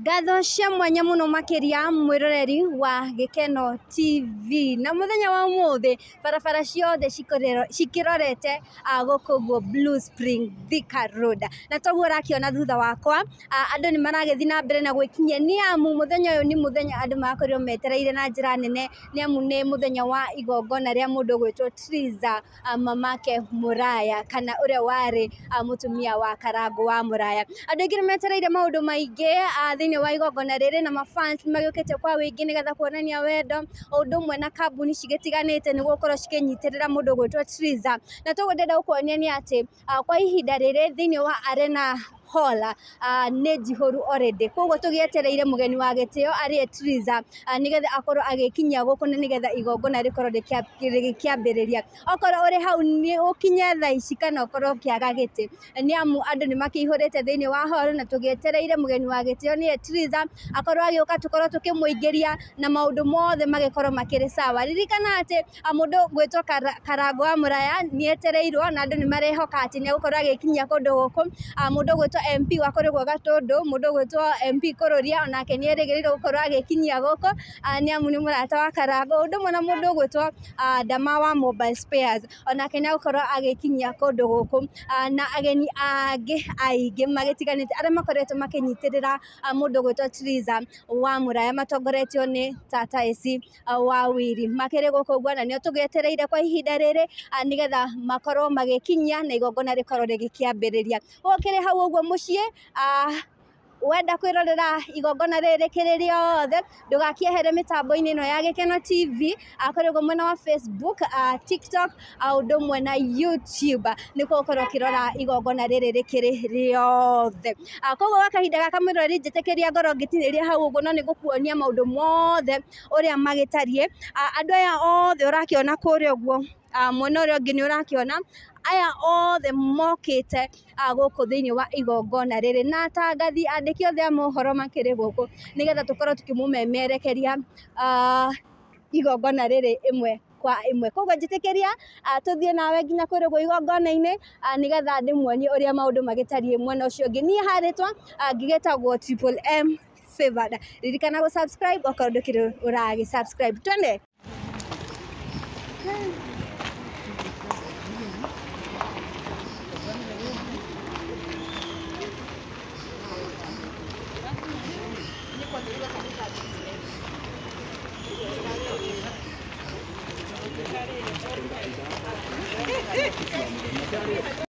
Ngatho cia mwanya muno makiria mwiroreri wa Gikeno TV na muthenya wa umuthi barabara ciothe cikirorete gukuguo Blue Spring Thika Road na toguo rakiona thutha wakwa andu ni maragethi na mbere na gwikinyia ni amu muthenya uyu ni muthenya andu makorirwo metereire na njira nene ni amu ni muthenya wa igongona ria mundu gwitwo Triza mamake Muraya kana uria wari mutumia wa Karangũ wa Muraya. Andu aingi ni metereire maundu maingi thiini wa igongona riri na mafans magiukite kwa wingi nigetha kuonania wendo undu umwe na kambuni cigitiganite niguo korwo cikinyitirira mundu gwitwo Triza na toguo ndenda gukuonia ni ati kwa ihinda riri thiini wa Arena Hall ni njihuru already koguo tugietereire mugeni wa gitio ari Triza nigetha akorwo agikinyia guku nigetha igongona rikorwo rikiambiriria okorwo uri hau ni ukinye thaa ici kana okorwo kiaga giti ni amu andu ni makihurite thiini wa hall na tugietereire mugeni wa gitio ni Triza akorwo agiuka tukorwo tukimuingiria na maundu mothe magikorwo makiri sawa. Ririkana ati mundu gwitwo Karangũ wa Muraya ni etereirwo na andu ni marehoka ati ni gukorwo agikinyia kundu guku mundu gwitwo MP wa Kurigwo Gatundu mundu gwitwo MP Kururia onake ni erigirirwo gukorwo agikinyia guku ni amu ni murata wa Karangũ undu mwana mundu gwitwo Ndama wa Mobile Spares onake ni gukorwo agikinyia kundu guku na ageni aingi magitiganite aria makoretwo makinyitirira mundu gwitwo Triza wa Muraya matongoretio ni Tata Esi wa Wiri makiri guku guo na nio tugietereire kwa ihinda riri nigetha makorwo magikinyia na igongona rikorwo rigikiambiriria ukiri hau uguo mucii wenda kwirorera igongona riri kiri riothe ndugakiehere mitambo-ini ino ya Gikeno TV akorwo mwena wa Facebook TikTok undu umwe na YouTube nikuo ukorwo ukirora igongona riri rikiri riothe koguo wakahinda gaka mwiroreri njitikiria ngoro ngitiniria hau uguo no nigukuonia maundu mothe uria magitarie andu aya othe urakiona kuria uguo mwena uria ungi ni urakiona aya othe mokite guku thiini wa igongona riri na tangathi andiki othe a mohoro makiri guku nigetha tukorwo tukimumemerekeria igongona riri imwe kwa imwe koguo njitikiria tuthie nawe nginya kurigwo igongona-ini nigetha ndimuonie uria maundu magitarie mwena ucio ungi nie haritwa ngigitagwo Triple M Favored. Ririkana gu subscribe okorwo ndukiri uragi subscribe twende